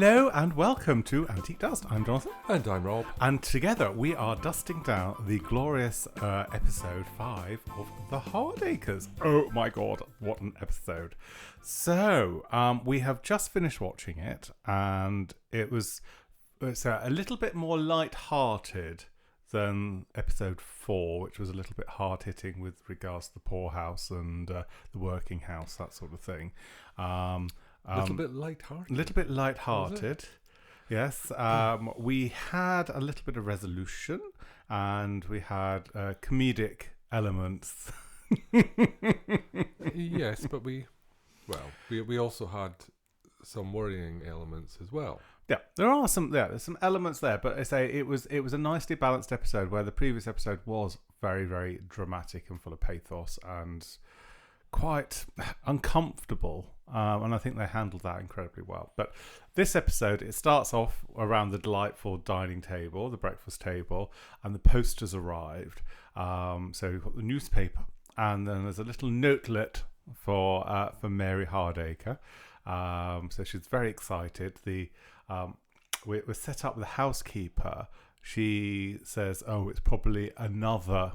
Hello and welcome to Antique Dust. I'm Jonathan. And I'm Rob. And together we are dusting down the glorious episode 5 of The Hardacres. Oh my god, what an episode. So, we have just finished watching it, and it's a little bit more light-hearted than episode 4, which was a little bit hard-hitting with regards to the poorhouse and the working house, that sort of thing. A little bit light-hearted. A little bit light-hearted, yes. We had a little bit of resolution, and we had comedic elements. Yes, but we also had some worrying elements as well. Yeah, there's some elements there, but I say it was a nicely balanced episode, where the previous episode was very, very dramatic and full of pathos and quite uncomfortable, and I think they handled that incredibly well. But this episode, it starts off around the delightful dining table, the breakfast table, and the posters arrived. So we've got the newspaper, and then there's a little notelet for Mary Hardacre. So she's very excited. We're set up with the housekeeper. She says, "Oh, it's probably another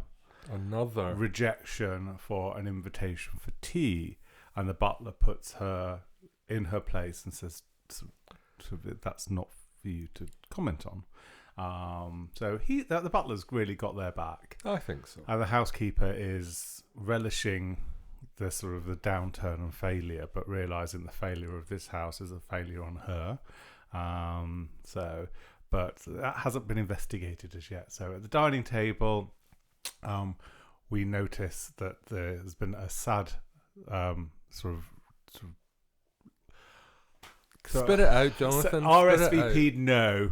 rejection for an invitation for tea," and the butler puts her in her place and says, "That's not for you to comment on." So the butler's really got their back. I think so. And the housekeeper is relishing the sort of the downturn and failure, but realising the failure of this house is a failure on her. But that hasn't been investigated as yet. So at the dining table, we notice that there's been a sad sort of spit it out, Jonathan. RSVP no.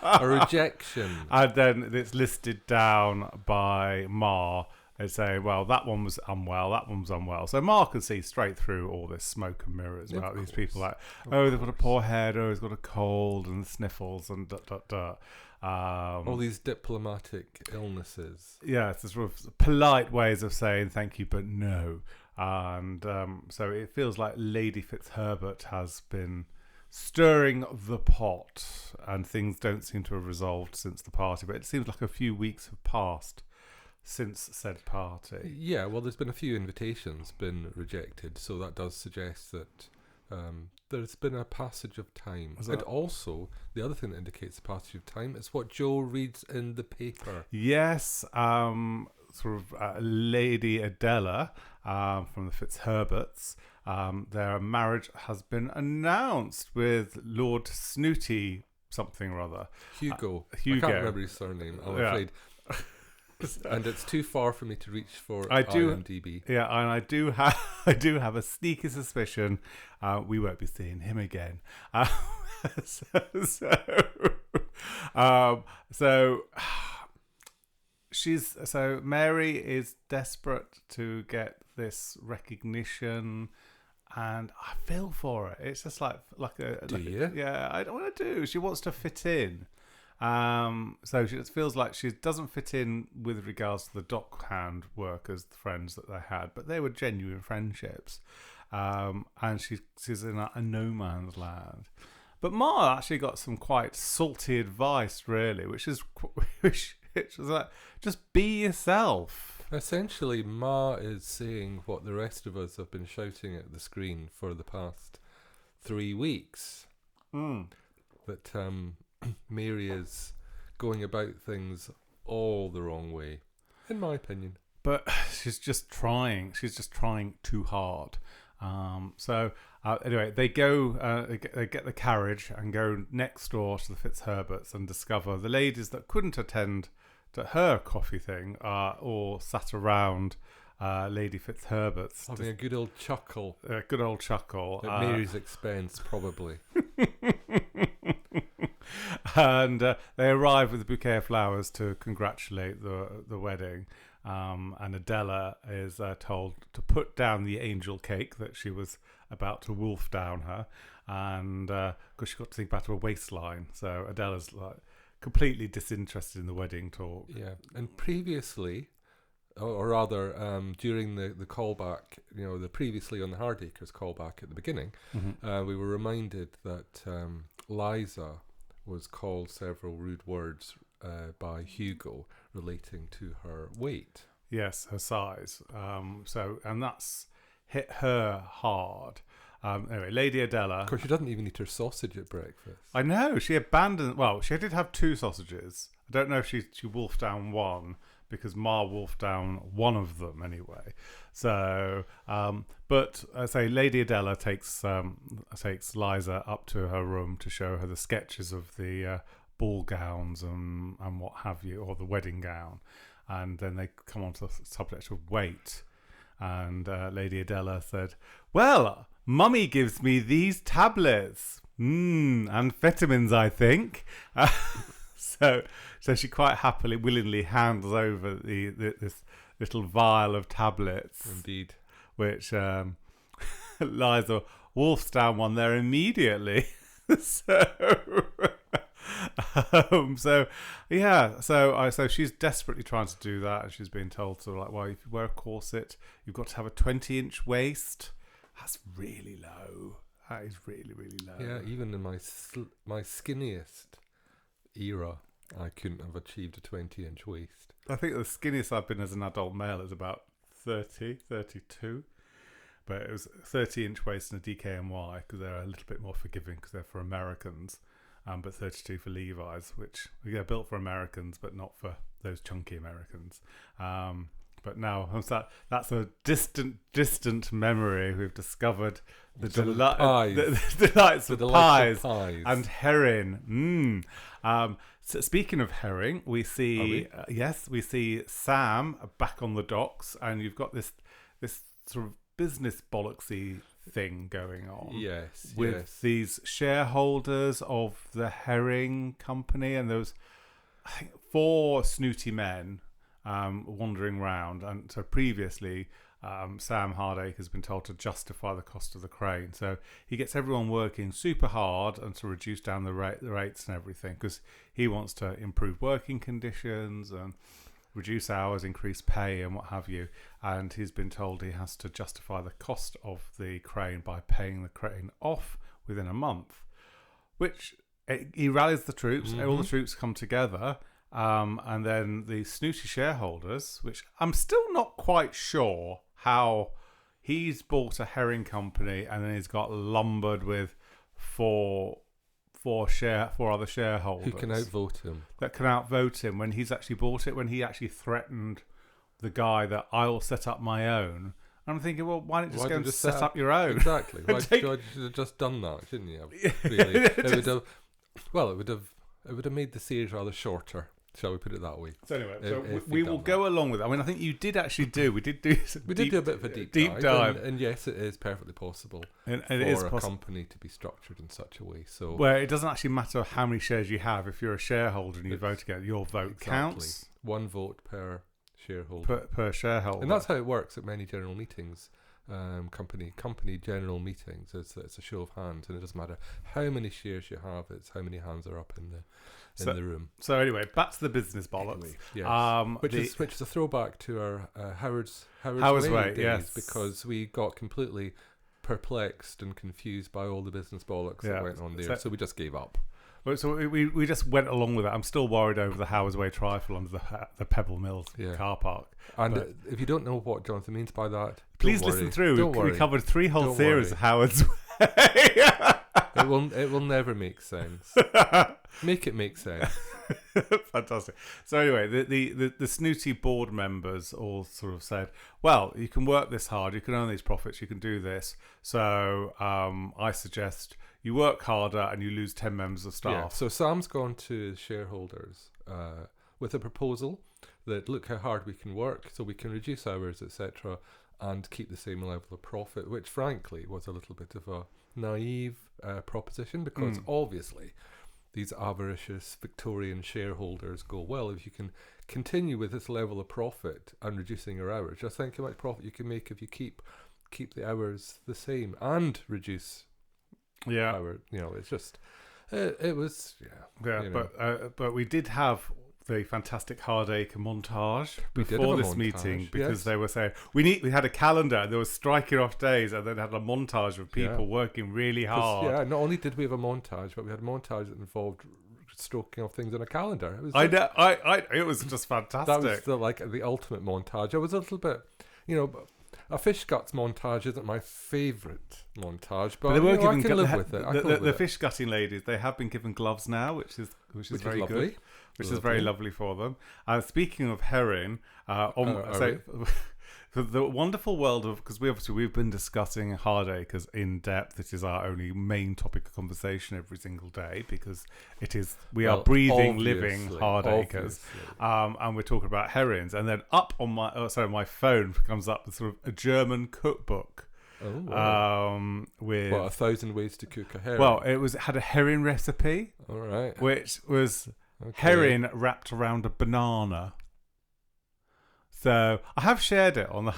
A rejection. And then it's listed down by Ma. They say, well, that one was unwell, that one was unwell. So Ma can see straight through all this smoke and mirrors about these people like, they've got a poor head, he's got a cold and sniffles and all these diplomatic illnesses. Yeah, it's sort of polite ways of saying thank you, but no. And so it feels like Lady Fitzherbert has been stirring the pot, and things don't seem to have resolved since the party. But it seems like a few weeks have passed since said party. Yeah, well, there's been a few invitations been rejected, so that does suggest that there's been a passage of time. And also, the other thing that indicates the passage of time is what Joe reads in the paper. Yes, Lady Adela from the Fitzherberts, their marriage has been announced with Lord Snooty something or other. Hugo. I Hugo. can't remember his surname, I'm afraid. And it's too far for me to reach for IMDb. Yeah, and I do have a sneaky suspicion we won't be seeing him again. So Mary is desperate to get this recognition, and I feel for her. It's just like yeah, I don't want to do. She wants to fit in. So she just feels like she doesn't fit in with regards to the dockhand workers, the friends that they had, but they were genuine friendships. And she's in a no man's land. But Ma actually got some quite salty advice, really, which is like, just be yourself. Essentially, Ma is saying what the rest of us have been shouting at the screen for the past 3 weeks. That Mary is going about things all the wrong way, in my opinion. But she's just trying too hard. Anyway, they go. They get the carriage and go next door to the Fitzherberts and discover the ladies that couldn't attend to her coffee thing are all sat around Lady Fitzherbert's having a good old chuckle. At Mary's expense, probably. And they arrive with a bouquet of flowers to congratulate the wedding. And Adela is told to put down the angel cake that she was about to wolf down her, and because she got to think about her waistline. So Adela's like completely disinterested in the wedding talk. Yeah, and previously or rather, during the callback, the previously on the Hardacres callback at the beginning, we were reminded that Liza was called several rude words by Hugo relating to her weight. Yes, her size. And that's hit her hard. Anyway, Lady Adela. Of course, she doesn't even eat her sausage at breakfast. I know, she abandoned... Well, she did have 2 sausages. I don't know if she wolfed down one, because Ma wolfed down one of them anyway. So, but I say Lady Adela takes Liza up to her room to show her the sketches of the ball gowns and what have you, or the wedding gown. And then they come on to the subject of weight. And Lady Adela said, "Well, Mummy gives me these tablets. Amphetamines, I think." So she quite happily, willingly hands over this little vial of tablets. Indeed. Which Liza wolfs down one there immediately. So she's desperately trying to do that, and she's being told to, like, well, if you wear a corset, you've got to have a 20-inch waist. That's really low. That is really, really low. Yeah, even in my skinniest era, I couldn't have achieved a 20-inch waist. I think the skinniest I've been as an adult male is about 30, 32. But it was 30-inch waist and a DKNY, because they're a little bit more forgiving because they're for Americans. But 32 for Levi's, which are built for Americans, but not for those chunky Americans. But now that's a distant memory. We've discovered the delights of pies and herring. So speaking of herring, we see we see Sam back on the docks, and you've got this sort of business bollocksy thing going on. Yes, with these shareholders of the herring company, and there was, I think, 4 snooty men wandering around. And so previously, Sam Hardacre has been told to justify the cost of the crane. So he gets everyone working super hard and to reduce down the rates and everything, because he wants to improve working conditions and reduce hours, increase pay and what have you. And he's been told he has to justify the cost of the crane by paying the crane off within a month, which he rallies the troops. All the troops come together, and then the snooty shareholders, which I'm still not quite sure how he's bought a herring company and then he's got lumbered with four other shareholders who can outvote him. That can outvote him when he's actually bought it, when he actually threatened the guy that I'll set up my own. And I'm thinking, well, why don't you just go and set up your own? Exactly. Why should have just done that, shouldn't you? Really, it would have made the series rather shorter. Shall we put it that way? So anyway, we will go along with it. I mean, I think you did actually do. We did do a bit of a deep dive. And yes, it is perfectly possible for a company to be structured in such a way. So where it doesn't actually matter how many shares you have. If you're a shareholder and you vote again, your vote counts. 1 vote per shareholder. Per shareholder. And that's how it works at many general meetings. Company general meetings. It's a show of hands, and it doesn't matter how many shares you have. It's how many hands are up in the room. So anyway, back to the business bollocks. Yes. Which is a throwback to our Howard's Way days, yes, because we got completely perplexed and confused by all the business bollocks that went on there. So we just gave up. So we just went along with it. I'm still worried over the Howard's Way trifle under the Pebble Mills car park. And if you don't know what Jonathan means by that, please listen through. We covered 3 whole series of Howard's Way. It will never make sense. Make it make sense. Fantastic. So anyway, the snooty board members all sort of said, well, you can work this hard, you can earn these profits, you can do this. So I suggest you work harder and you lose 10 members of staff. Yeah. So Sam's gone to shareholders with a proposal that, look how hard we can work, so we can reduce hours, etc., and keep the same level of profit, which frankly was a little bit of a naive proposition, because obviously these avaricious Victorian shareholders go, well, if you can continue with this level of profit and reducing your hours, just think how much profit you can make if you keep the hours the same and reduce hours. It's just it was but we did have the fantastic Hardacre montage We did before have a this montage, meeting because yes. they were saying we had a calendar and they were striking off days and then had a montage of people working really 'Cause, hard. yeah, not only did we have a montage, but we had a montage that involved stroking off things on a calendar. It was I know, it was just fantastic. that was the ultimate montage. I was a little bit, a fish guts montage isn't my favourite montage, but they were I can live with it. The fish gutting ladies, they have been given gloves now, which is very lovely. good. Which is very lovely for them. Speaking of herring, the wonderful world of, because we've been discussing Hardacres in depth. This is our only main topic of conversation every single day because we are breathing, living Hardacres, and we're talking about herrings. And then up on my phone comes up with sort of a German cookbook. Oh, wow. With 1,000 ways to cook a herring. Well, it had a herring recipe. All right. Which was herring wrapped around a banana. So I have shared it on the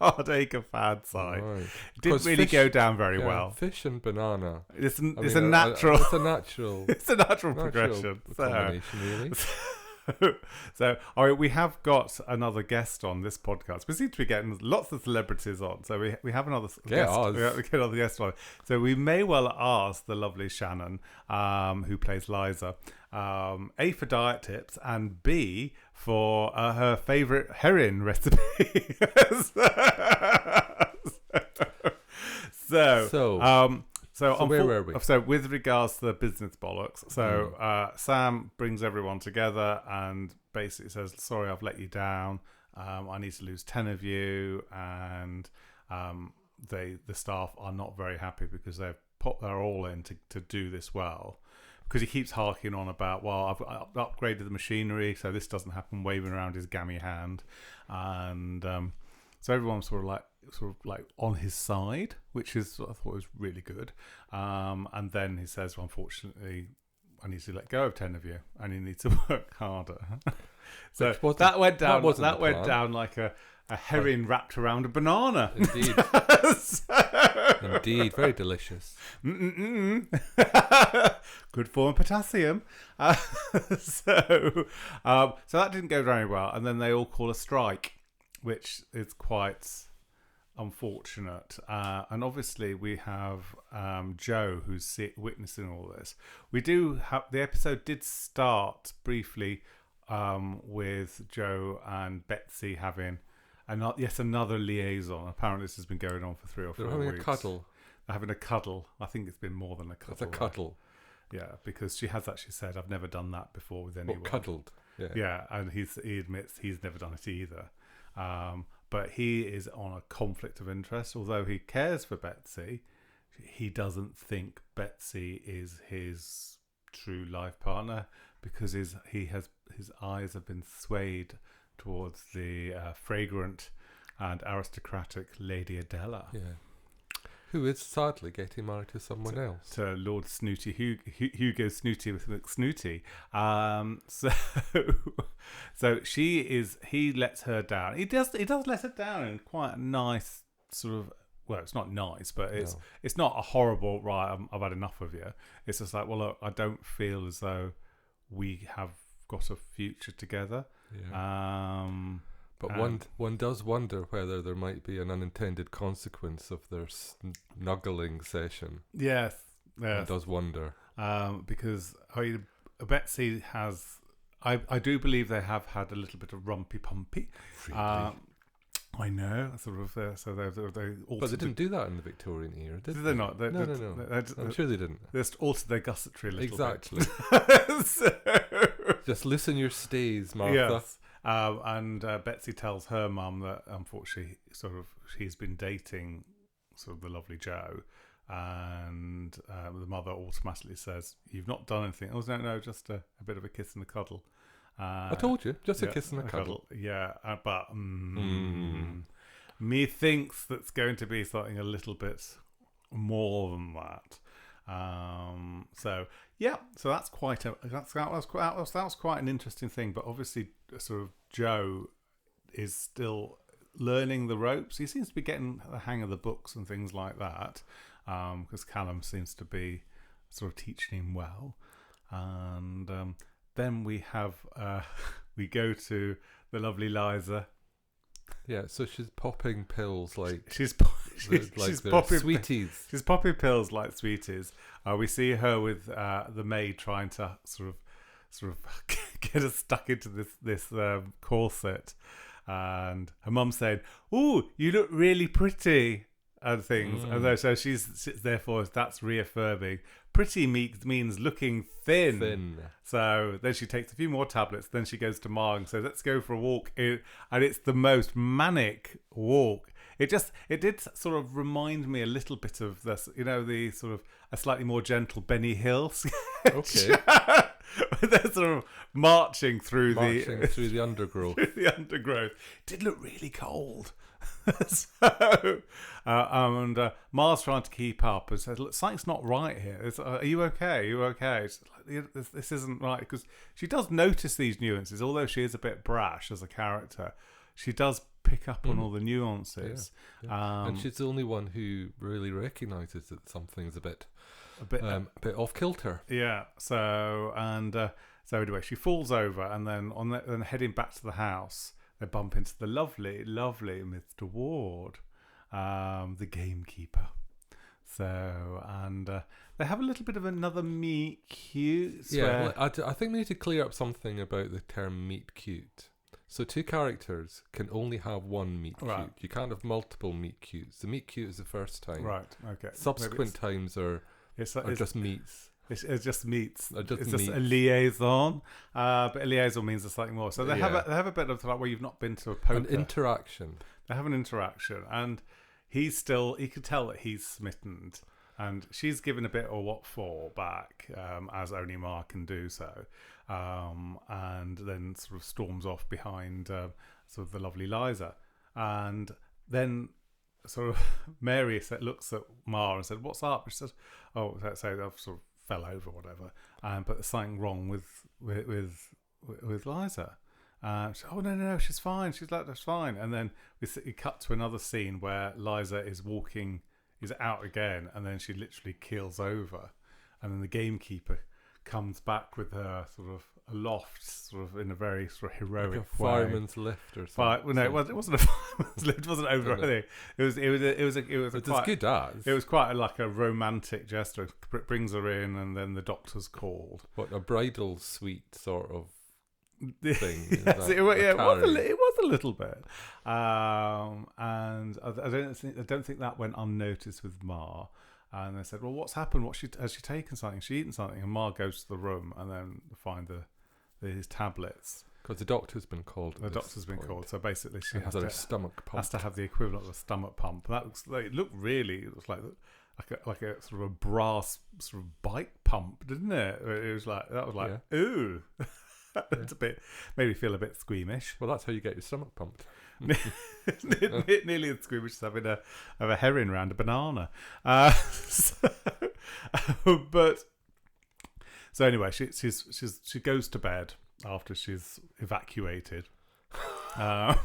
Hardacre fan site. Right. It didn't really go down very well. Fish and banana. It's a natural. It's a natural. It's a natural progression. Combination, really. So, all right, we have got another guest on this podcast. We seem to be getting lots of celebrities on. So we have another guest. We get another guest on. So we may well ask the lovely Shannon, who plays Liza, A, for diet tips, and B, for her favourite herring recipe. So where were we? So with regards to the business bollocks, Sam brings everyone together and basically says, "Sorry, I've let you down. I need to lose 10 of you," and the staff are not very happy because they've put their all in to do this well. Because he keeps harking on about, well, I've upgraded the machinery, so this doesn't happen, waving around his gammy hand, and so everyone's sort of like on his side, which is I thought was really good. And then he says, well, unfortunately, I need to let go of 10 of you, and you need to work harder. So that went down like a herring wrapped around a banana. Indeed. Indeed, very delicious. Good form of potassium. So that didn't go very well, and then they all call a strike, which is quite unfortunate. And obviously we have Joe who's witnessing all this. We do have the episode did start briefly with Joe and Betsy having another liaison. Apparently this has been going on for 3 or 4 They're having weeks. a cuddle. They're having a cuddle. I think it's been more than a cuddle. It's a cuddle. Yeah, because she has actually said, I've never done that before with anyone. Or cuddled. Yeah, and he admits he's never done it either. But he is on a conflict of interest. Although he cares for Betsy, he doesn't think Betsy is his true life partner because his eyes have been swayed towards the fragrant and aristocratic Lady Adela. Yeah. Who is sadly getting married to someone else. To Lord Snooty, Hugo Snooty with McSnooty. So he lets her down. He does let her down in quite a nice sort of, well, it's not nice, but it's not a horrible, right, I've had enough of you. It's just like, well, look, I don't feel as though we have got a future together. Yeah. But one does wonder whether there might be an unintended consequence of their snuggling session. Yes. One does wonder. Because Betsy has... I do believe they have had a little bit of rumpy-pumpy. Really? I know, sort of. So they also. But they didn't do that in the Victorian era, did they? Not? No. I'm sure they didn't. They just altered their gussetry a little bit. Just loosen your stays, Martha. Yes. And Betsy tells her mum that unfortunately, she's been dating sort of the lovely Joe, and the mother automatically says, "You've not done anything." Oh no, just a bit of a kiss and a cuddle. I told you, just a kiss and a cuddle. Yeah, but methinks that's going to be something a little bit more than that. So that's quite an interesting thing. But obviously, sort of Joe is still learning the ropes. He seems to be getting the hang of the books and things like that, because Callum seems to be sort of teaching him well, and then we have we go to the lovely Liza. Yeah, so she's popping pills like She's like they're popping sweeties. She's popping pills like sweeties. We see her with the maid trying to sort of get her stuck into this corset, and her mum saying, "Oh, you look really pretty," and things. And so she's therefore that's reaffirming. Pretty means looking thin. So then she takes a few more tablets. Then she goes to Ma and says, "Let's go for a walk." And it's the most manic walk. It did sort of remind me a little bit of this, the sort of a slightly more gentle Benny Hill sketch. Okay. They're sort of marching through the undergrowth. Through the undergrowth. It did look really cold. So, and Ma's trying to keep up and says, "Look, something's not right here. Are you okay? Are you okay?" She's like, this isn't right, because she does notice these nuances. Although she is a bit brash as a character, she does pick up on all the nuances. Yeah. And she's the only one who really recognises that something's a bit off kilter. Yeah. So anyway, she falls over, and then heading back to the house, they bump into the lovely Mr. Ward, the gamekeeper. So, and they have a little bit of another meet cute. Yeah, I think we need to clear up something about the term meet cute. So two characters can only have one meet cute. Right. You can't have multiple meet cutes. The meet cute is the first time. Right. Okay. Subsequent times are just meets. It just meets. It's just a liaison, but a liaison means something more. So they have a bit of like where you've not been to a poker. An interaction. They have an interaction, and he could tell that he's smitten, and she's given a bit of what for back, as only Ma can do so, and then sort of storms off behind sort of the lovely Liza, and then sort of Mary looks at Ma and said, "What's up?" She says, "Oh, so I've sort of fell over, or whatever, but there's something wrong with Liza." She said, "Oh no, she's fine. She's like, that's fine." And then we cut to another scene where Liza is out again, and then she literally keels over, and then the gamekeeper comes back with her sort of aloft, sort of in a very sort of heroic like a fireman's lift or something. No, it wasn't a fireman's lift. It wasn't over anything. It was quite like a romantic gesture. It brings her in, and then the doctor's called. What, a bridal suite sort of thing? Yes, it was a little bit, and I don't think that went unnoticed with Ma. And they said, "Well, what's happened? Has she taken something? Has she eaten something?" And Ma goes to the room and then find his tablets. Because the doctor's been called. The doctor's been called. So basically, she has a stomach pump. Has to have the equivalent of a stomach pump. That looks like, it looked like a sort of a brass sort of bike pump, didn't it? It was like ooh. It's a bit, made me feel a bit squeamish. Well, that's how you get your stomach pumped. Nearly as squeamish as having a herring round a banana. So anyway, she goes to bed after she's evacuated. That's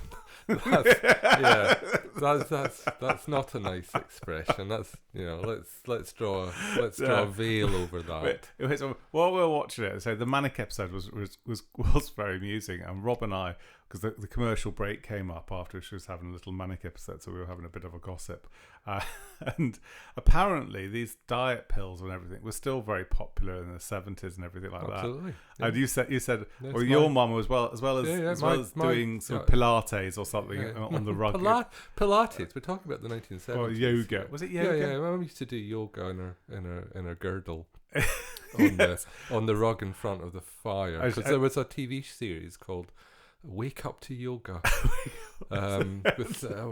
not a nice expression. That's, let's draw a veil over that. So while we were watching it, so the manic episode was very amusing, and Rob and I, because the commercial break came up after she was having a little manic episode, so we were having a bit of a gossip, and apparently these diet pills and everything were still very popular in the 70s and everything like Absolutely, that. And you said, yes, well, your mum as well as doing some Pilates or something on the rug. Pilates. We're talking about the 1970s. Or yoga. Was it yoga? Yeah. My mum used to do yoga in her girdle Yes. on the rug in front of the fire. Because there was a TV series called Wake Up to Yoga with I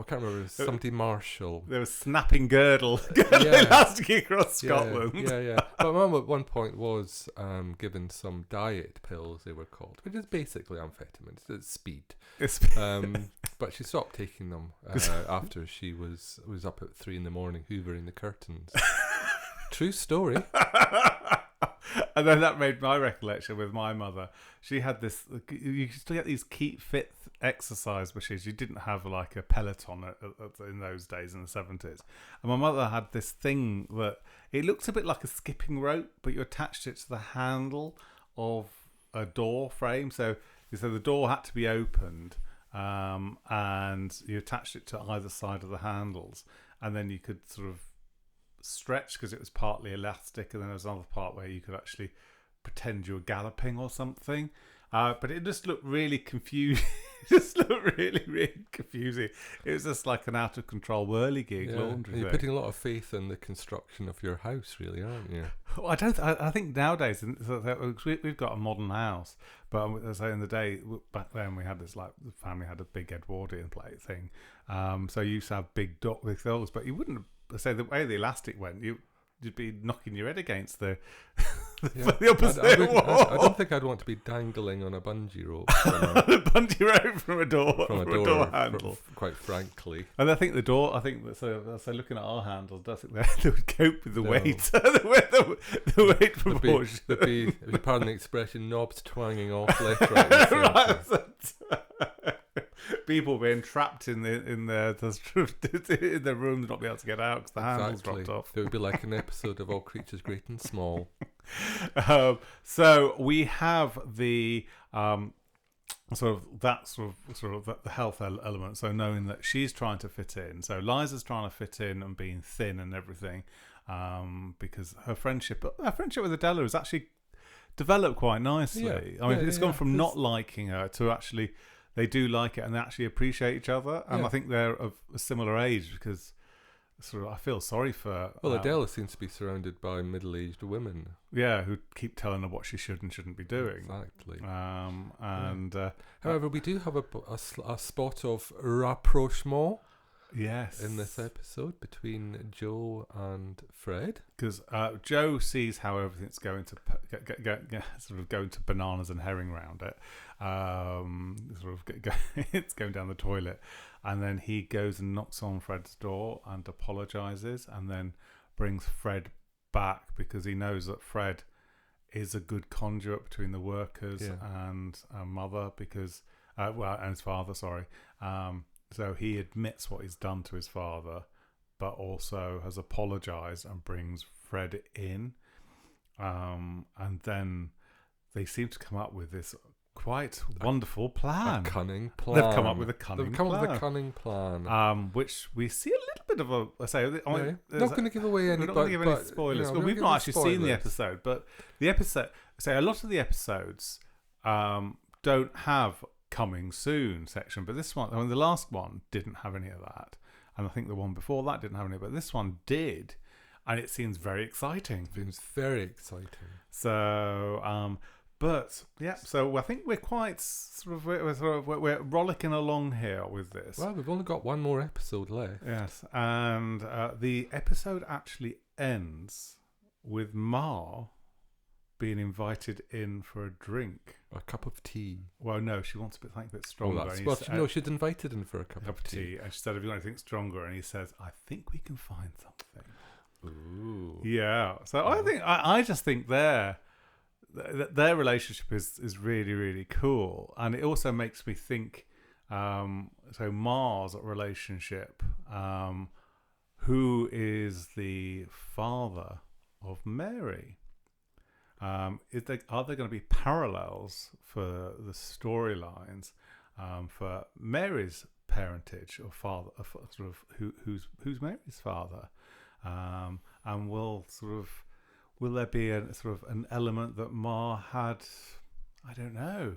can't remember, somebody Marshall. There was snapping girdle elastic across Scotland. Yeah. But Mum at one point was given some diet pills, they were called, which is basically amphetamines. It's speed. But she stopped taking them after she was up at 3 a.m. hoovering the curtains. True story. And then that made my recollection with my mother. She had this. You used to get these Keep Fit exercise machines. You didn't have like a Peloton in those days in the 70s. And my mother had this thing that it looked a bit like a skipping rope, but you attached it to the handle of a door frame. So the door had to be opened, and you attached it to either side of the handles, and then you could sort of stretch because it was partly elastic, and then there was another part where you could actually pretend you were galloping or something. But it just looked really confusing. It just looked really, really confusing. It was just like an out of control whirligig laundry. And you're putting a lot of faith in the construction of your house, really, aren't you? Well, I think nowadays we've got a modern house, but as I say, in the day back then we had this, like, the family had a big Edwardian plate thing. So you used to have big dogs, but you wouldn't say the way the elastic went. You'd be knocking your head against the opposite wall. I don't think I'd want to be dangling on a bungee rope. A bungee rope from a door handle. Quite frankly. And I think the door. I think that. So looking at our handles, I think they would cope with the weight, the weight proportion. There'd be, if you pardon the expression, knobs twanging off left, right, and centre. People being trapped in their rooms, not be able to get out because the handles dropped off. It would be like an episode of All Creatures Great and Small. So we have the the health element. So knowing that she's trying to fit in. So Liza's trying to fit in and being thin and everything, because her friendship with Adela has actually developed quite nicely. Yeah. I mean, it's gone from not liking her to actually. They do like it and they actually appreciate each other. And I think they're of a similar age because I feel sorry for... Well, Adela seems to be surrounded by middle-aged women. Yeah, who keep telling her what she should and shouldn't be doing. Exactly. However, we do have a spot of rapprochement. Yes. In this episode between Joe and Fred. Because Joe sees how everything's going to going to bananas and herring round it. It's going down the toilet. And then he goes and knocks on Fred's door and apologises, and then brings Fred back because he knows that Fred is a good conduit between the workers and mother because... and his father, sorry. So he admits what he's done to his father, but also has apologised and brings Fred in. And then they seem to come up with this quite wonderful plan. A cunning plan. They've come up with a cunning plan. Which we see a little bit of a... not going to give away any... We're not going to give any spoilers. We've not actually seen the episode, but the episode... a lot of the episodes don't have... coming soon section, but this one, the last one didn't have any of that, and I think the one before that didn't have any, but this one did, and it seems very exciting. So so I think we're quite we're rollicking along here with this. Well, we've only got one more episode left. Yes, and the episode actually ends with Ma being invited in for a drink. A cup of tea. Well, no, she wants something a bit stronger. She'd invited him for a cup of tea. And she said, "Have you got anything stronger?" And he says, "I think we can find something." Ooh. Yeah. So I just think their relationship is really, really cool, and it also makes me think. So Ma's relationship. Who is the father of Mary? Are there going to be parallels for the storylines for Mary's parentage or father, who's Mary's father, and will there be an element that Ma had? I don't know.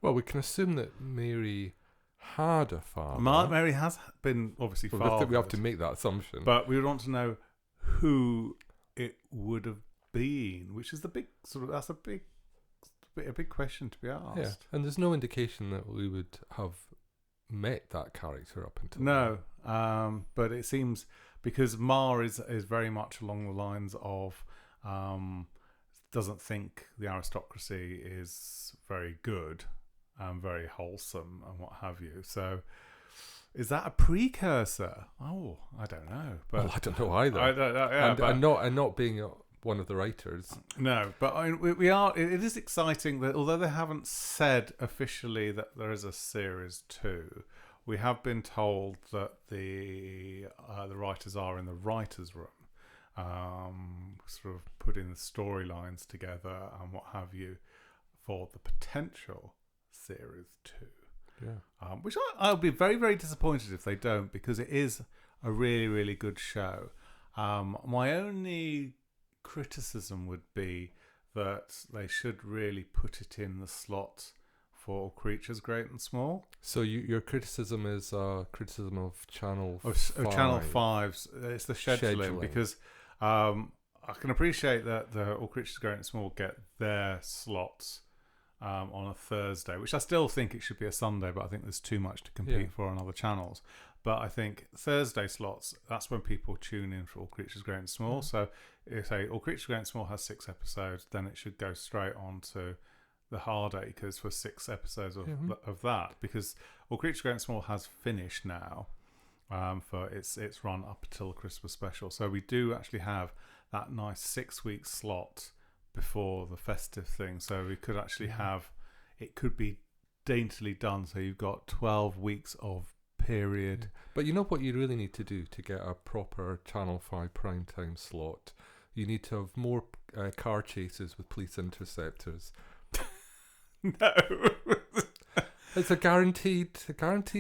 Well, we can assume that Mary had a father. Mary has been obviously fathered. We have to make that assumption, but we would want to know who it would have been, which is the big that's a big question to be asked. Yeah, and there's no indication that we would have met that character up until now. But it seems because Ma is very much along the lines of doesn't think the aristocracy is very good and very wholesome and what have you. So is that a precursor? Oh, I don't know. But I don't know either. I don't know. Yeah, and not being one of the writers. No, but we are. It is exciting that although they haven't said officially that there is a series 2, we have been told that the writers are in the writers' room, putting the storylines together and what have you. for the potential series 2. Yeah. Which I'll be very, very disappointed if they don't, because it is a really, really good show. My only criticism would be that they should really put it in the slot for All Creatures Great and Small. So your criticism is criticism of Channel 5. Of Channel 5's. It's the scheduling. Because I can appreciate that the All Creatures Great and Small get their slots on a Thursday, which I still think it should be a Sunday, but I think there's too much to compete for on other channels. But I think Thursday slots, that's when people tune in for All Creatures Great and Small. So if All Creatures Great and Small has 6 episodes, then it should go straight on to the Hardacres for 6 episodes of that, because All Creatures Great and Small has finished now for its run up until Christmas special. So we do actually have that nice 6-week slot before the festive thing, so we could actually have it could be daintily done, so you've got 12 weeks of period. But you know what you really need to do to get a proper Channel 5 primetime slot? You need to have more car chases with police interceptors. No. It's a guaranteed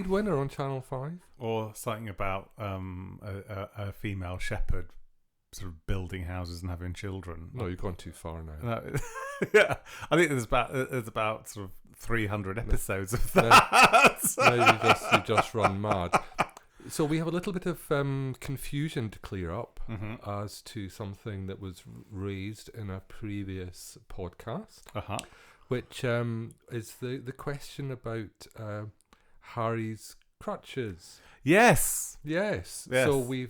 winner on Channel 5. Or something about a female shepherd sort of building houses and having children. No, you've gone too far now. No, yeah, I think there's about sort of 300 episodes of that. No, you just run mad. So we have a little bit of confusion to clear up as to something that was raised in a previous podcast, which is the question about Harry's crutches. Yes. So we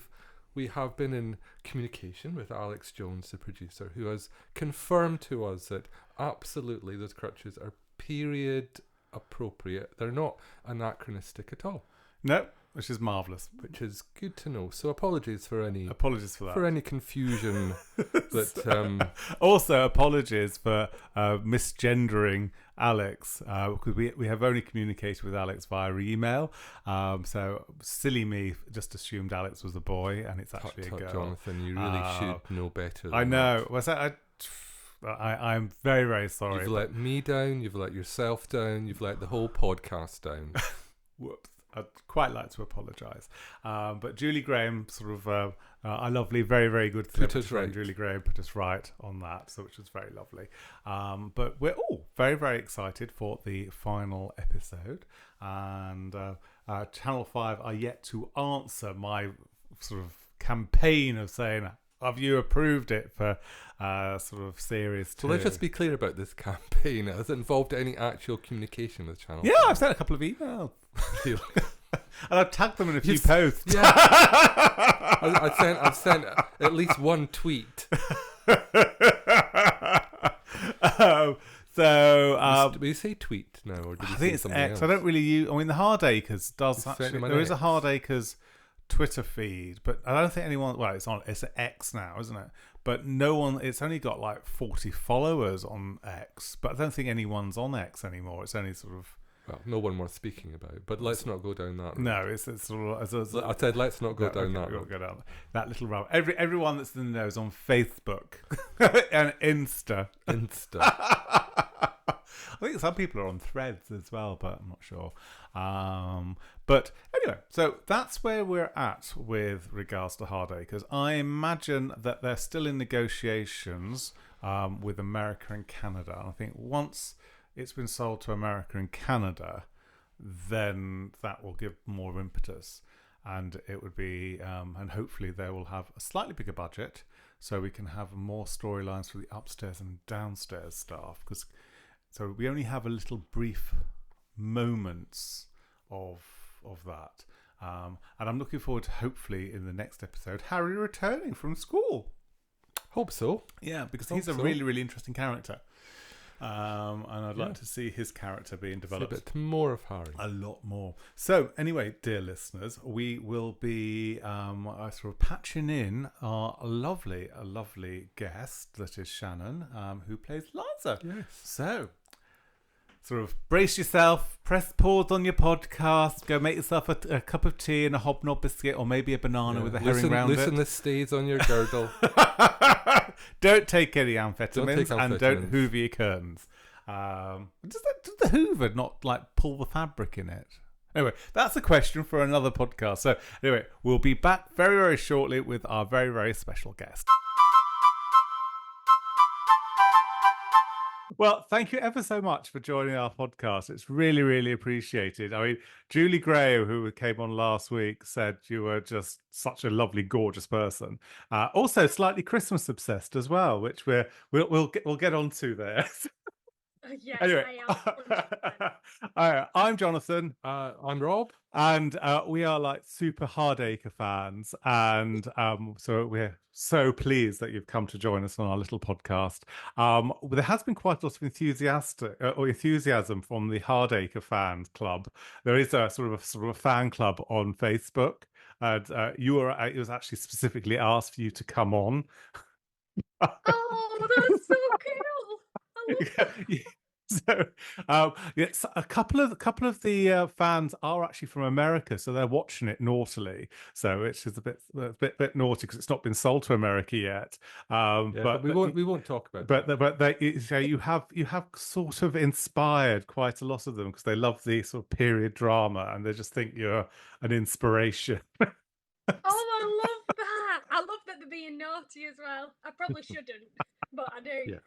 have been in communication with Alex Jones, the producer, who has confirmed to us that absolutely those crutches are period appropriate. They're not anachronistic at all. No, which is marvellous. Which is good to know. So apologies for that. For any confusion. That also apologies for misgendering Alex, because we have only communicated with Alex via email. So silly me just assumed Alex was a boy, and it's actually a girl. Jonathan, you really should know better than I know. I'm very, very sorry. You've let me down, you've let yourself down, you've let the whole podcast down. Whoops. I'd quite like to apologise. But Julie Graham, sort of our lovely, very, very good celebrity friend Julie Graham, put us right on that, so which was very lovely. But we're all very, very excited for the final episode. And Channel 5 are yet to answer my sort of campaign of saying, have you approved it for sort of series 2? So let's just be clear about this campaign. Has it involved any actual communication with Channel 5? Yeah, I've sent a couple of emails. And I've tagged them in a few posts. Yeah. I've sent at least one tweet. Do we say tweet now, or did we say something X. else? I don't really use. I mean, the Hardacres does actually. There is a Hardacres Twitter feed, but I don't think anyone. Well, it's an X now, isn't it? But no one. It's only got like 40 followers on X, but I don't think anyone's on X anymore. It's only sort of. Well, no one worth speaking about. But let's not go down that road. No, it's sort of. I said let's not go down that road. Go down that little road. Everyone that's in the know is on Facebook and Insta. I think some people are on Threads as well, but I'm not sure. But anyway, so that's where we're at with regards to Hardacres. I imagine that they're still in negotiations with America and Canada. And I think once it's been sold to America and Canada, then that will give more impetus. And it would be, and hopefully they will have a slightly bigger budget, so we can have more storylines for the upstairs and downstairs staff. So we only have a little brief moments of that. And I'm looking forward to, hopefully, in the next episode, Harry returning from school. Hope so. Yeah, because he's a really, really interesting character. And I'd like to see his character being developed. A bit more of Harry. A lot more. So, anyway, dear listeners, we will be sort of patching in our lovely guest, that is Shannon, who plays Liza. Yes. So, sort of brace yourself, press pause on your podcast, go make yourself a cup of tea and a hobnob biscuit, or maybe a banana with a herring round loosen the stays on your girdle. Don't take any amphetamines, and don't hoover your curtains. Does the Hoover not like pull the fabric in it? Anyway, that's a question for another podcast. So anyway, we'll be back very, very shortly with our very, very special guest. Well, thank you ever so much for joining our podcast. It's really, really appreciated. I mean, Julie Gray, who came on last week, said you were just such a lovely, gorgeous person. Also, slightly Christmas obsessed as well, which we'll get onto there. Yes, Anyway, I am. 100%. I'm Jonathan. I'm Rob. And we are like super Hardacre fans. And so we're so pleased that you've come to join us on our little podcast. There has been quite a lot of enthusiasm from the Hardacre fans club. There is a sort of a fan club on Facebook. And it was actually specifically asked for you to come on. Oh, that's so cool! I love that. So, yes, a couple of the fans are actually from America, so they're watching it naughtily. So it's just a bit naughty because it's not been sold to America yet. But we won't talk about but so you have sort of inspired quite a lot of them because they love the sort of period drama and they just think you're an inspiration. Oh, I love that! I love that they're being naughty as well. I probably shouldn't, but I do.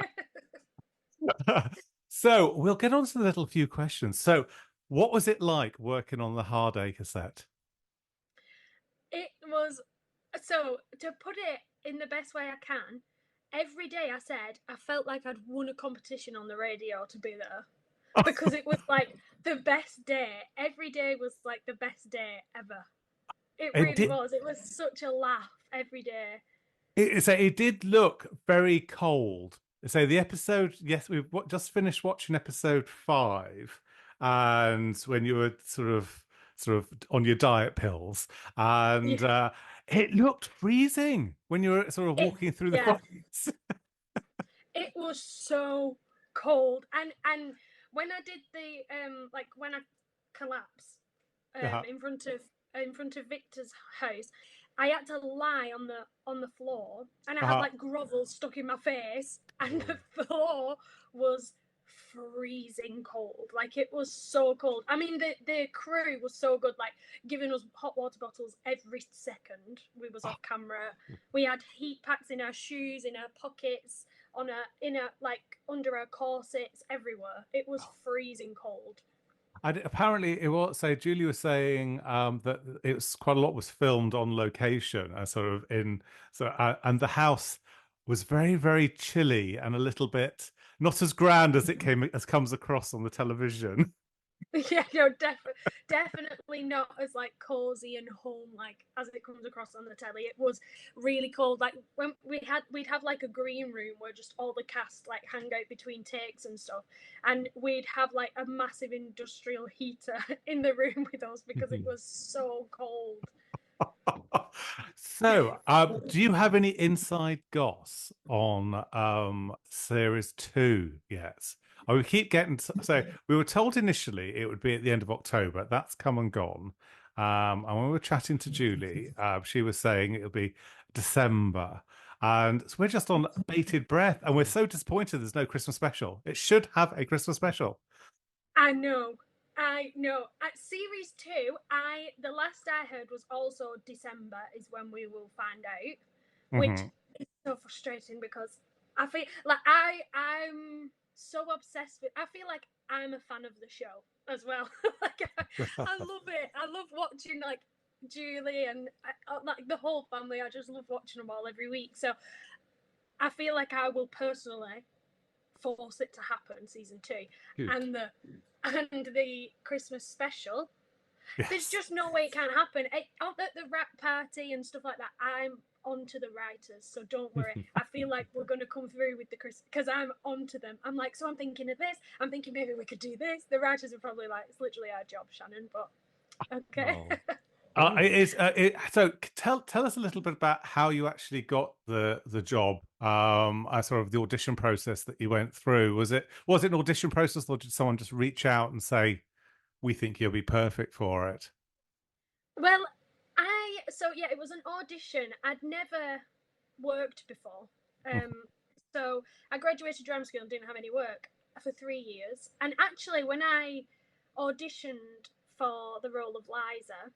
Yeah. So we'll get on to the little few questions. So, what was it like working on the Hardacre set? It was, so to put it in the best way I can, every day I said I felt like I'd won a competition on the radio to be there because it was like the best day. Every day was like the best day ever. It really was. It was such a laugh every day. It did look very cold. So the episode, yes, we've just finished watching episode 5, and when you were sort of on your diet pills, and it looked freezing when you were sort of walking through the forest. It was so cold, and when I did the like when I collapsed in front of Victor's house, I had to lie on the floor, and I had like grovel stuck in my face, and the floor was freezing cold. Like it was so cold. I mean, the crew was so good, like giving us hot water bottles every second we was off camera. We had heat packs in our shoes, in our pockets, like under our corsets, everywhere. It was freezing cold. Apparently, it was. So Julie was saying that it was quite a lot was filmed on location, and the house was very, very chilly and a little bit not as grand as comes across on the television. Yeah, no, definitely not as like cozy and home like as it comes across on the telly. It was really cold. Like when we'd have like a green room where just all the cast like hang out between takes and stuff, and we'd have like a massive industrial heater in the room with us because it was so cold. So, do you have any inside goss on series 2 yet? We keep getting so we were told initially it would be at the end of October. That's come and gone. And when we were chatting to Julie, she was saying it'll be December. And so we're just on bated breath, and we're so disappointed there's no Christmas special. It should have a Christmas special. I know. At series 2, the last I heard was also December is when we will find out, which is so frustrating because I feel like I'm so obsessed with. I feel like I'm a fan of the show as well. Like I love it. I love watching like Julie and like the whole family. I just love watching them all every week. So I feel like I will personally force it to happen, season 2. Good. And the Christmas special. Yes. There's just no way it can't happen. At the rap party and stuff like that, I'm onto the writers, so don't worry. I feel like we're going to come through with the Christmas, because I'm onto them. I'm like, so I'm thinking of this. I'm thinking maybe we could do this. The writers are probably like, it's literally our job, Shannon, but okay. So tell us a little bit about how you actually got the job. Sort of the audition process that you went through. Was it an audition process, or did someone just reach out and say, "We think you'll be perfect for it"? Well, it was an audition. I'd never worked before, so I graduated drama school and didn't have any work. for 3 years. And actually, when I auditioned for the role of Liza,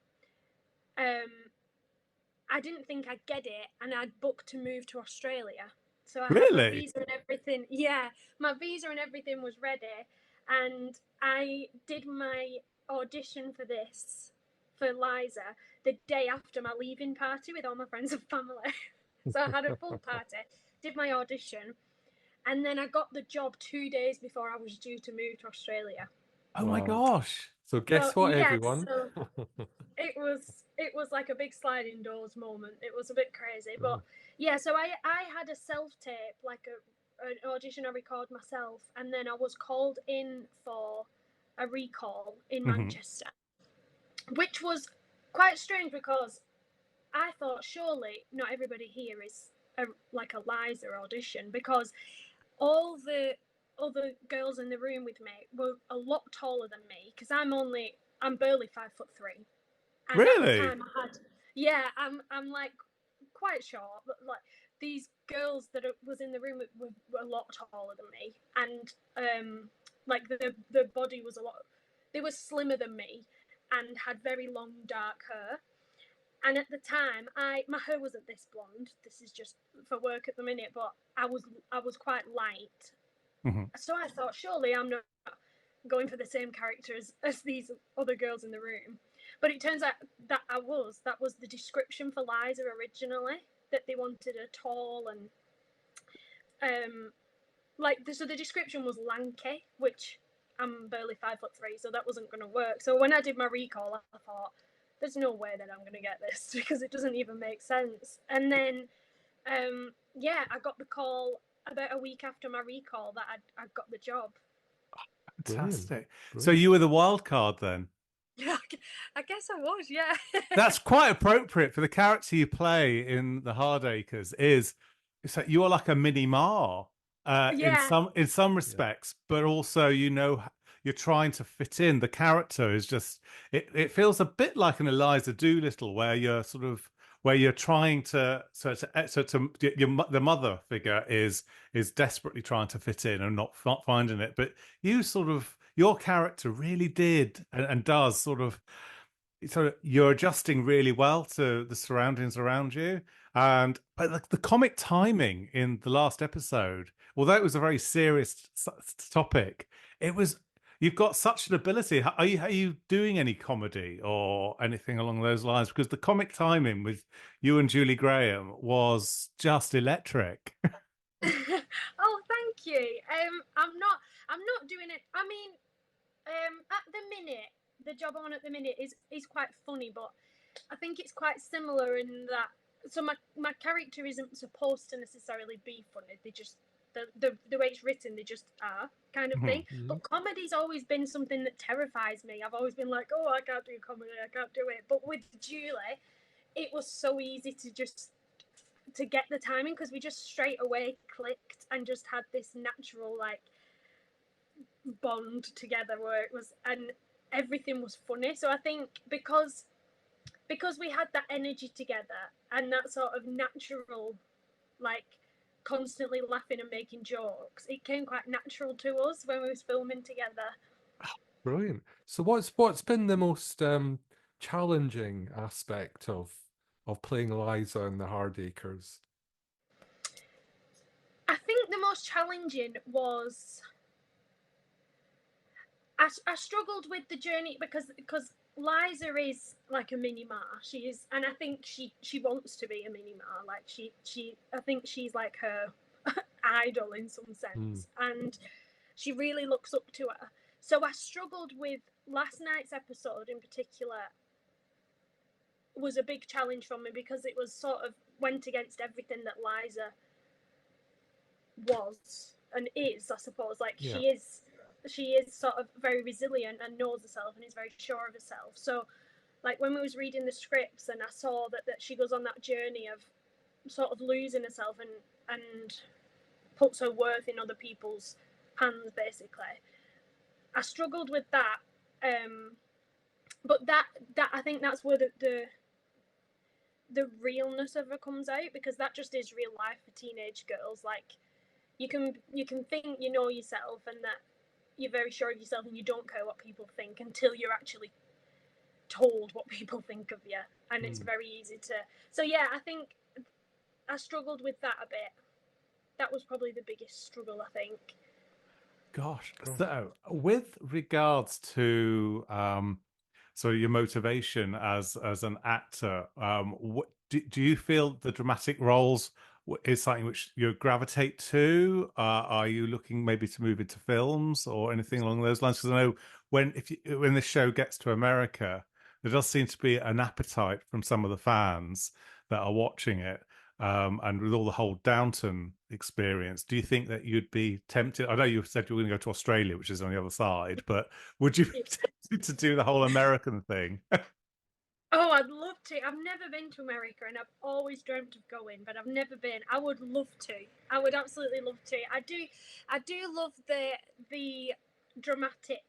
I didn't think I'd get it, and I'd booked to move to Australia. So I had my Really? visa and everything. Yeah, my visa and everything was ready, and I did my audition for this for Liza the day after my leaving party with all my friends and family. So I had a full party, did my audition, and then I got the job 2 days before I was due to move to Australia. Oh my Wow. gosh. So guess what, Yes, everyone? so it was like a big sliding doors moment. It was a bit crazy, but yeah. So I had a self tape, like an audition I record myself, and then I was called in for a recall in Manchester, which was quite strange because I thought surely not everybody here is like a Liza audition, because all the other girls in the room with me were a lot taller than me, because I'm barely 5'3", and at the Really? time I had, yeah, I'm like quite short, but like these girls that was in the room were a lot taller than me, and like the body was a lot, they were slimmer than me and had very long dark hair. And at the time, my hair wasn't this blonde. This is just for work at the minute, but I was quite light. So I thought, surely I'm not going for the same character as these other girls in the room. But it turns out that that was the description for Liza originally, that they wanted a tall and so the description was lanky, which I'm barely 5'3", so that wasn't going to work. So when I did my recall, I thought, there's no way that I'm going to get this because it doesn't even make sense. And then, I got the call about a week after my recall that I'd got the job. Fantastic. Brilliant. So you were the wild card then? Yeah, I guess I was, yeah. That's quite appropriate for the character you play in the Hardacres. It's like you are like a mini Mar Yeah. in some respects, but also you're trying to fit in. The character is just it feels a bit like an Eliza Doolittle, where you're trying to the mother figure is desperately trying to fit in and not finding it, but your character really did and does you're adjusting really well to the surroundings around you. And but the comic timing in the last episode, although it was a very serious topic, it was you've got such an ability. Are you doing any comedy or anything along those lines? Because the comic timing with you and Julie Graham was just electric. Oh, thank you. I'm not doing it. I mean, at the minute, the job I'm on at the minute is quite funny, but I think it's quite similar in that. So my character isn't supposed to necessarily be funny. They just the way it's written, they just are kind of thing. But comedy's always been something that terrifies me. I've always been like, oh, I can't do comedy, I can't do it. But with Julie, it was so easy to get the timing, because we just straight away clicked and just had this natural like bond together where it was, and everything was funny. So I think because we had that energy together and that sort of natural, like constantly laughing and making jokes, it came quite natural to us when we was filming together. Brilliant. So what's been the most challenging aspect of playing Liza in the Hardacres? I think the most challenging was I struggled with the journey because Liza is like a mini Mar. She is, and I think she wants to be a mini Mar. Like she I think she's like her idol in some sense, and she really looks up to her. So I struggled with last night's episode in particular. Was a big challenge for me because it was sort of went against everything that Liza was and is, I suppose. Like she is sort of very resilient and knows herself and is very sure of herself. So like when we was reading the scripts and I saw that she goes on that journey of sort of losing herself and puts her worth in other people's hands, basically, I struggled with that. But that I think that's where the realness of her comes out, because that just is real life for teenage girls. Like you can think you know yourself and that you're very sure of yourself and you don't care what people think until you're actually told what people think of you, and it's very easy to. So yeah, I think I struggled with that a bit. That was probably the biggest struggle, I think. Gosh. So with regards to so your motivation as an actor, what do you feel the dramatic roles is something which you gravitate to? Are you looking maybe to move into films or anything along those lines? Because I know when this show gets to America, there does seem to be an appetite from some of the fans that are watching it. And with all the whole Downton experience, do you think that you'd be tempted? I know you said you were going to go to Australia, which is on the other side, but would you be tempted to do the whole American thing? Oh, I'd love to. I've never been to America and I've always dreamt of going, but I've never been. I would love to. I would absolutely love to. I do love the dramatic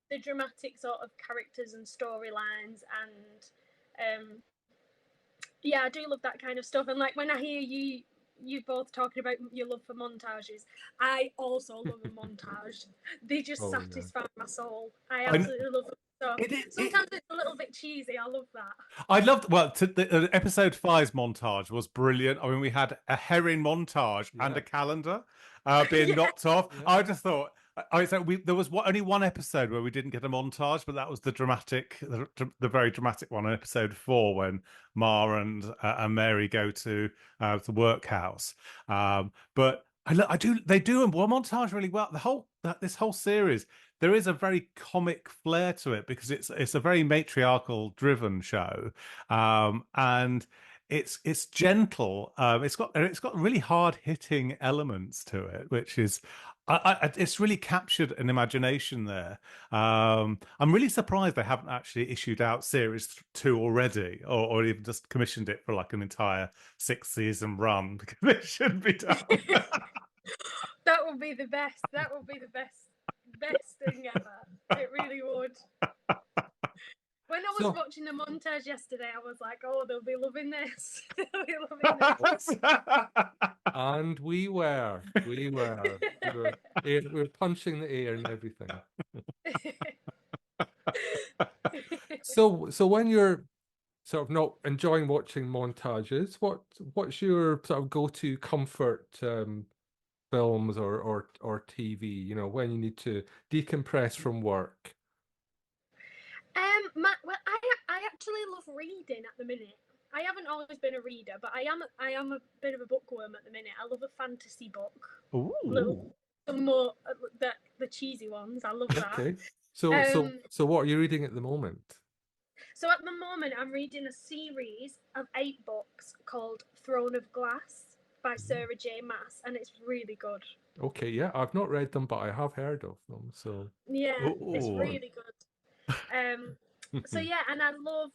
the dramatic sort of characters and storylines, and yeah, I do love that kind of stuff. And like when I hear you both talking about your love for montages, I also love a montage. They just satisfy my soul. I absolutely love them. So sometimes it's a little bit cheesy. I love that. I loved the episode 5's montage was brilliant. I mean, we had a herring montage and a calendar being knocked off. Yeah. I just thought there was only one episode where we didn't get a montage, but that was the very dramatic one in episode 4 when Ma and Mary go to the workhouse. But they do a montage really well. This whole series, there is a very comic flair to it because it's a very matriarchal driven show, and it's gentle. It's got really hard hitting elements to it, which is. It's really captured an imagination there. I'm really surprised they haven't actually issued out series 2 already, or even just commissioned it for like an entire 6-season run because it should be done. That would be the best. That would be the best thing ever. It really would. When I was watching the montage yesterday, I was like, "Oh, they'll be loving this. They'll be loving this." And we were punching the air and everything. So when you're sort of not enjoying watching montages, what's your sort of go-to comfort films or TV? You know, when you need to decompress from work. Well, I actually love reading at the minute. I haven't always been a reader, but I am a bit of a bookworm at the minute. I love a fantasy book. Ooh. Some more the cheesy ones. I love that. Okay. So what are you reading at the moment? So at the moment, I'm reading a series of 8 books called Throne of Glass by Sarah J. Maas, and it's really good. Okay, yeah, I've not read them, but I have heard of them. So yeah, it's really good. So yeah, and I love.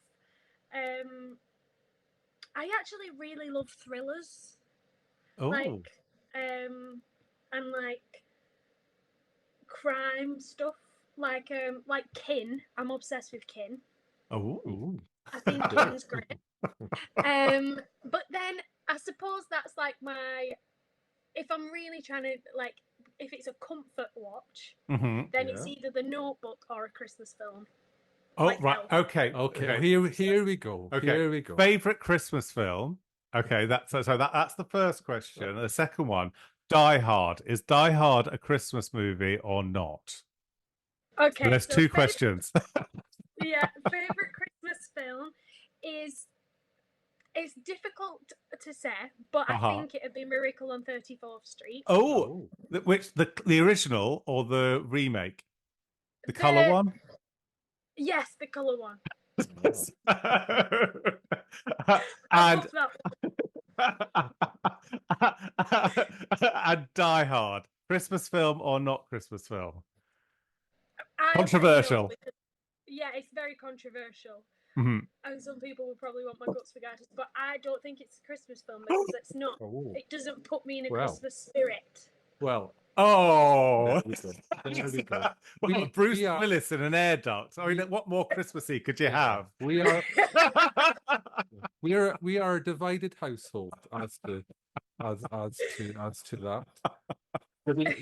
I actually really love thrillers. Like, and like crime stuff. Like Kin. I'm obsessed with Kin. Oh, I think Kin's great. But then I suppose that's like if I'm really trying to like, if it's a comfort watch, then it's either The Notebook or a Christmas film. Oh, like right. Elf. Okay. Here we go. Okay. Here we go. Favorite Christmas film? Okay, that's the first question. The second one, Die Hard. Is Die Hard a Christmas movie or not? Okay. So there's 2 questions. Yeah, favorite Christmas film is. It's difficult to say, but I think it'd be Miracle on 34th Street. Oh, which the original or the remake? The colour one? Yes, the colour one. And and Die Hard, Christmas film or not Christmas film? Controversial. Yeah, it's very controversial. And some people will probably want my guts for guidance, but I don't think it's a Christmas film because it's not. It doesn't put me in a Christmas spirit. Well, there we go. Well, Bruce Willis in an air duct. I mean, what more Christmassy could you have? We are a divided household as to adds to that.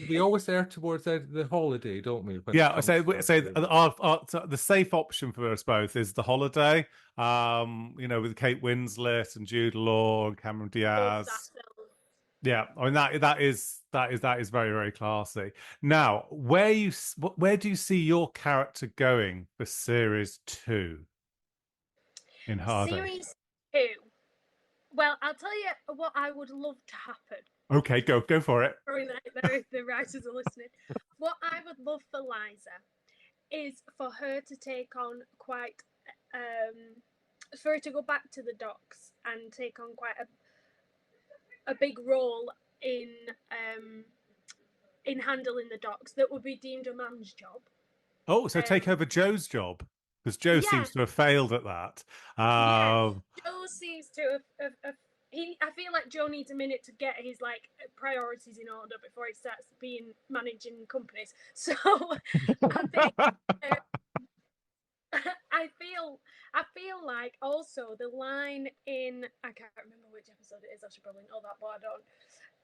We always err towards the holiday, don't we? When it Yeah, comes so to our so favourites. so the safe option for us both is the holiday. With Kate Winslet and Jude Law and Cameron Love Diaz. that film. Yeah, I mean that is very very classy. Now, where do you see your character going for series 2 in Hardacre? Series 2. Well, I'll tell you what I would love to happen. Okay, go for it. The writers are listening. What I would love for Liza is for her to take on for her to go back to the docks and take on quite a big role in handling the docks that would be deemed a man's job. Oh, so take over Joe's job because Joe Yeah, seems to have failed at that. yeah. Joe seems to have I feel like Joe needs a minute to get his priorities in order before he starts managing companies. So I think I feel like also the line in, I can't remember which episode it is. I should probably know that, but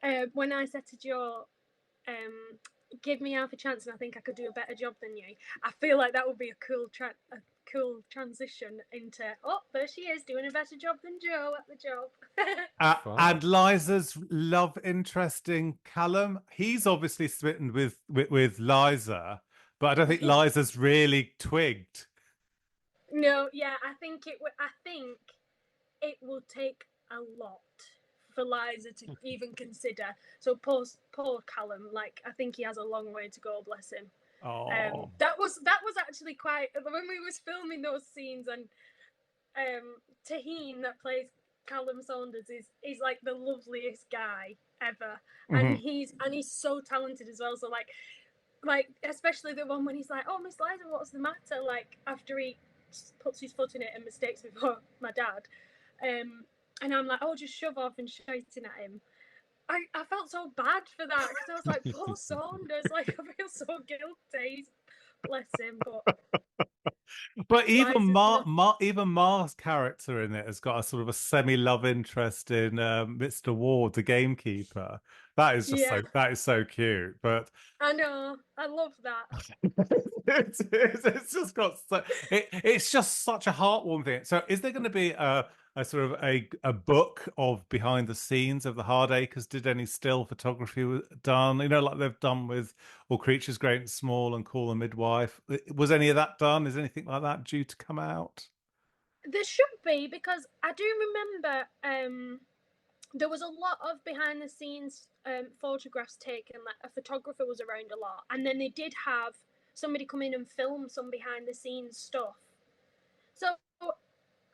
I don't. When I said to Joe, "Give me half a chance, and I think I could do a better job than you." I feel like that would be a cool transition into, oh, there she is doing a better job than Joe at the job. And Liza's love interesting Callum. He's obviously smitten with Liza, but I don't think Liza's really twigged. No, yeah, I think it will take a lot for Liza to even consider. So poor Callum, I think he has a long way to go. Bless him. Oh, That was actually quite when we was filming those scenes, and Taheen that plays Callum Saunders is like the loveliest guy ever, and he's so talented as well. So like especially the one when he's like, "Oh, Miss Liza, what's the matter?" Like after he puts his foot in it and mistakes me for my dad, and I'm like, "Oh, just shove off," and shouting at him. I felt so bad for that because I was like, "Poor Saunders," like I feel so guilty. Bless him, but Liza's even Mar's character in it has got a sort of a semi-love interest in Mr. Ward, the gamekeeper. yeah. That is so cute. But I know, I love that. it's just got it's just such a heartwarming thing. So, is there going to be a sort of a book of behind the scenes of the Hardacres? Did any still photography done? Like they've done with All Creatures Great and Small and Call a Midwife. Was any of that done? Is anything like that due to come out? There should be, because I do remember there was a lot of behind the scenes photographs taken. Like a photographer was around a lot, and then they did have somebody come in and film some behind the scenes stuff. So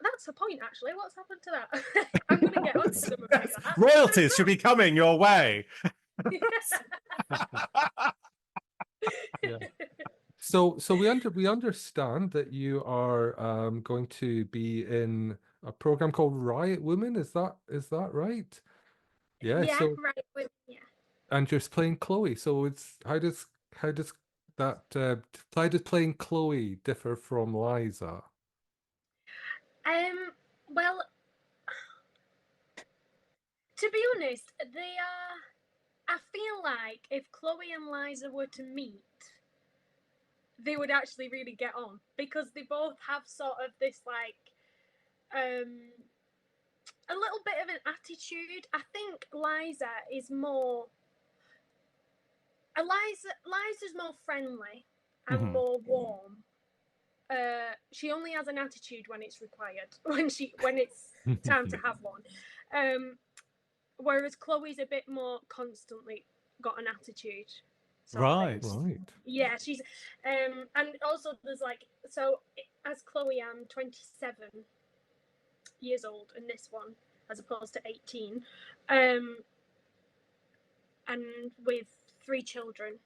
that's the point, actually. What's happened to that? I'm going to get onto them about that. Royalties should be coming your way. Yeah. So we understand that you are going to be in a program called Riot Women. Is that right? Yeah. Yeah, So right. Yeah. and you're playing Chloe. So it's how does that how does playing Chloe differ from Liza? Well, to be honest, they are. I feel like if Chloe and Liza were to meet, they would actually really get on, because they both have sort of this a little bit of an attitude. I think Liza is more. Liza's more friendly and more warm. She only has an attitude when it's required, when it's time to have one. Whereas Chloe's a bit more constantly got an attitude. Right. Yeah, she's and also there's so as Chloe, I'm 27 years old in this one as opposed to 18, and with 3 children.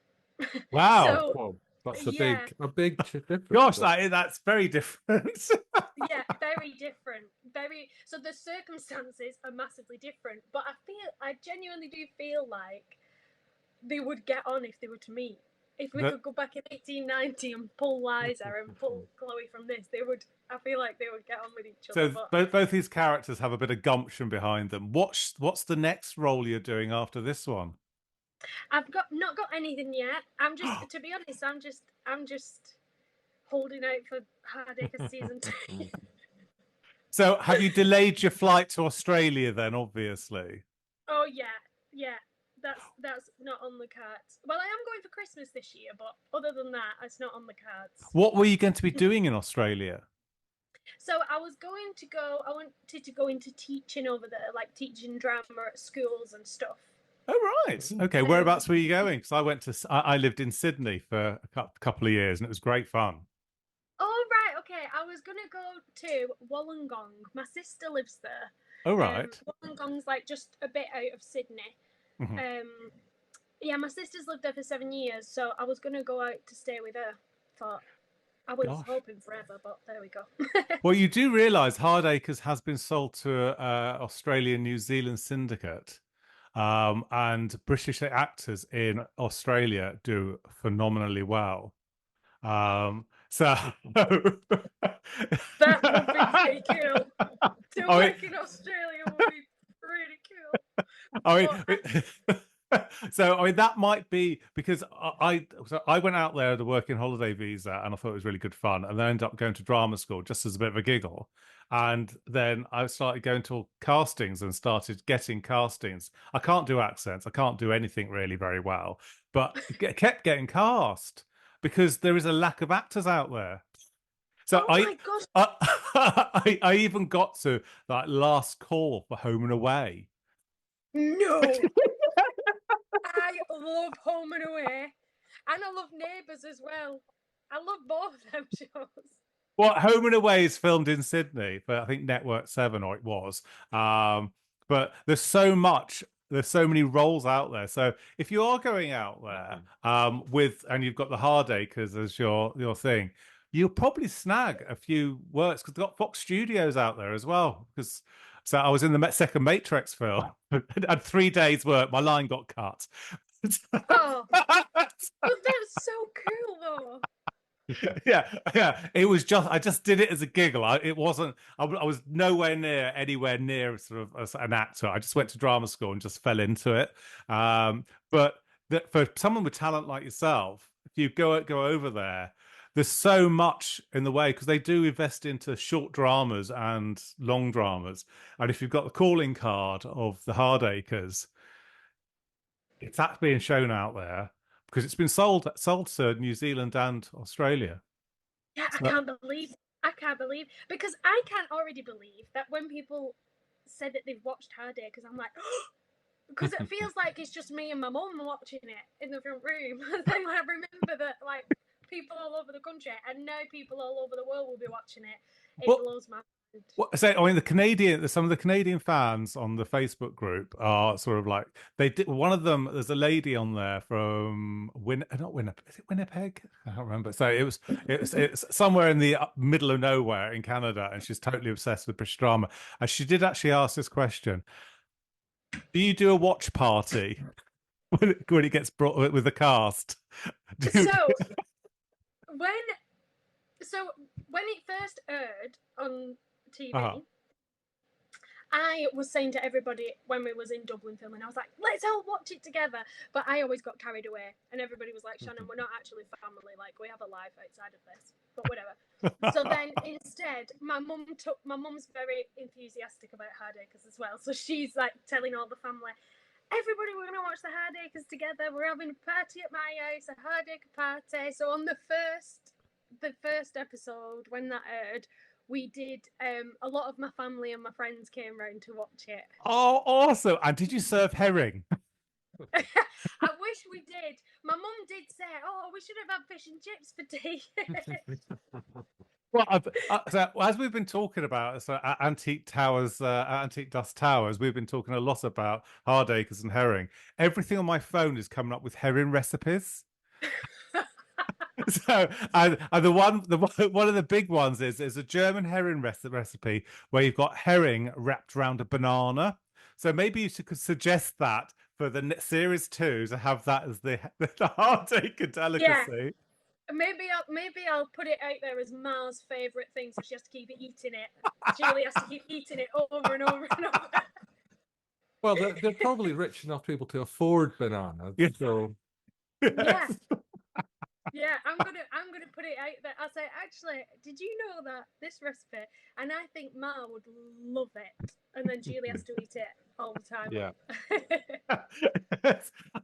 Wow. So Well, that's a yeah, big difference. Gosh, that's very different. yeah, very different. So the circumstances are massively different, but I genuinely do feel like they would get on if they were to meet. if we could go back in 1890 and pull Liza and pull Chloe from this, I feel like they would get on with each other. So But both these characters have a bit of gumption behind them. What's the next role you're doing after this one? I've not got anything yet. I'm just, to be honest, I'm just holding out for Hardacre season 2. So have you delayed your flight to Australia then? Obviously. Oh yeah. That's not on the cards. Well, I am going for Christmas this year, but other than that, it's not on the cards. What were you going to be doing in Australia? So I wanted to go into teaching over there, like teaching drama at schools and stuff. Oh, right. Okay. Whereabouts were you going? Because I lived in Sydney for a couple of years and it was great fun. Oh, right. Okay. I was going to go to Wollongong. My sister lives there. Oh, right. Wollongong's like just a bit out of Sydney. Mm-hmm. Yeah, my sister's lived there for 7 years, so I was going to go out to stay with her. Thought I was hoping forever, but there we go. Well, you do realise Hardacres has been sold to an Australian-New Zealand syndicate. And British actors in Australia do phenomenally well. So that would be pretty cool. To work in Australia would be pretty cool. I mean, that might be because I went out there to work in holiday visa and I thought it was really good fun, and then ended up going to drama school just as a bit of a giggle. And then I started going to castings and started getting castings. I can't do accents. I can't do anything really very well, but kept getting cast because there is a lack of actors out there. So I even got to that last call for Home and Away. No. I love Home and Away. And I love Neighbours as well. I love both of them shows. Well, Home and Away is filmed in Sydney, but I think Network 7, or it was. But there's so many roles out there. So if you are going out there and you've got the Hardacres as your thing, you'll probably snag a few works because they've got Fox Studios out there as well. So I was in the second Matrix film. Had 3 days work. My line got cut. Oh, but that's so cool though. Yeah. It was I just did it as a giggle. I was anywhere near sort of an actor. I just went to drama school and just fell into it. But for someone with talent like yourself, if you go over there's so much in the way because they do invest into short dramas and long dramas. And if you've got the calling card of the Hardacres, it's that being shown out there. Because it's been sold to New Zealand and Australia. Yeah, I can't believe because I can't already believe that when people said that they've watched Hardacres, I'm like, because it feels like it's just me and my mum watching it in the front room. And then I remember that like people all over the country and now people all over the world will be watching it. It blows my mind. So I mean, some of the Canadian fans on the Facebook group are sort of like they did. One of them, there's a lady on there from not Winnipeg. Is it Winnipeg? I don't remember. So it's somewhere in the middle of nowhere in Canada, and she's totally obsessed with British drama. And she did actually ask this question: do you do a watch party when it gets brought with the cast? So when it first aired on TV, I was saying to everybody when we was in Dublin filming, I was like, let's all watch it together. But I always got carried away and everybody was like, Shannon, we're not actually family. Like, we have a life outside of this, but whatever. So then instead, my mum's very enthusiastic about Hardacres as well. So she's like telling all the family, everybody, we're going to watch the Hardacres together. We're having a party at my house, a Hardacre party. So on the first episode, when that aired, we did a lot of my family and my friends came round to watch it. Oh, awesome. And did you serve herring? I wish we did. My mum did say, oh, we should have had fish and chips for tea. Well, so as we've been talking about antique towers, antique dust towers, we've been talking a lot about Hardacres and herring. Everything on my phone is coming up with herring recipes. So, and one of the big ones is a German herring recipe where you've got herring wrapped around a banana. So maybe you could suggest that for the series 2 to have that as the Hardacre delicacy. Maybe I'll put it out there as Ma's favourite thing, so she has to keep eating it. Julie has to keep eating it over and over and over. Well, they're probably rich enough to be able to afford bananas. Yeah. So Yeah. Yeah, I'm gonna put it out there. I'll say, actually, did you know that this recipe? And I think Ma would love it. And then Julie has to eat it all the time. Yeah.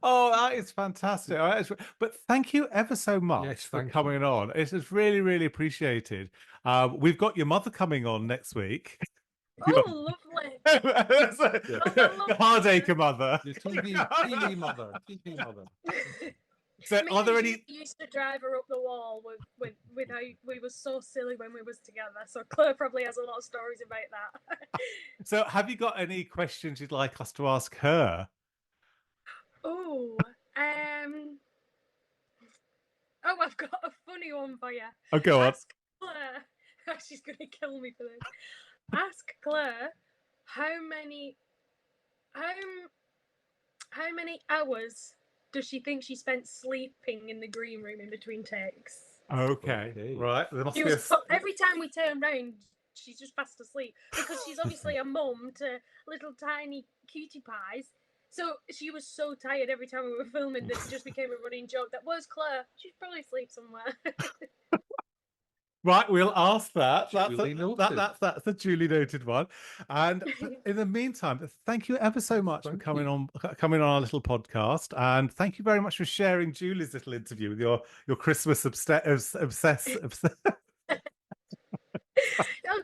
Oh, that is fantastic. All right, but thank you ever so much for thank coming on. It is really, really appreciated. We've got your mother coming on next week. Oh, lovely. The Hardacre mother. Your TV mother. So, are there any? Used to drive her up the wall with how we were so silly when we was together. So Claire probably has a lot of stories about that. So, have you got any questions you'd like us to ask her? Oh, I've got a funny one for you. Oh, go on. Ask Claire. She's gonna kill me for this. Ask Claire how many hours does she think she spent sleeping in the green room in between takes? Okay. Right. There must be every time we turn round, she's just fast asleep because she's obviously a mum to little tiny cutie pies. So she was so tired every time we were filming that it just became a running joke that, where's Claire? She's probably asleep somewhere. Right, we'll ask that. That's a duly noted one. And in the meantime, thank you ever so much for coming on our little podcast, and thank you very much for sharing Julie's little interview with your Christmas obsessed. Oh,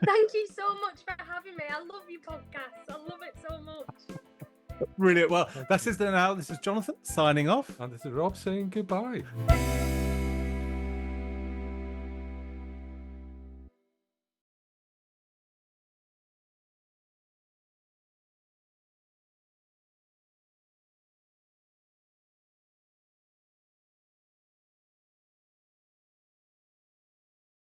thank you so much for having me. I love your podcast. I love it so much. Brilliant. Well, this is Jonathan signing off, and this is Rob saying goodbye.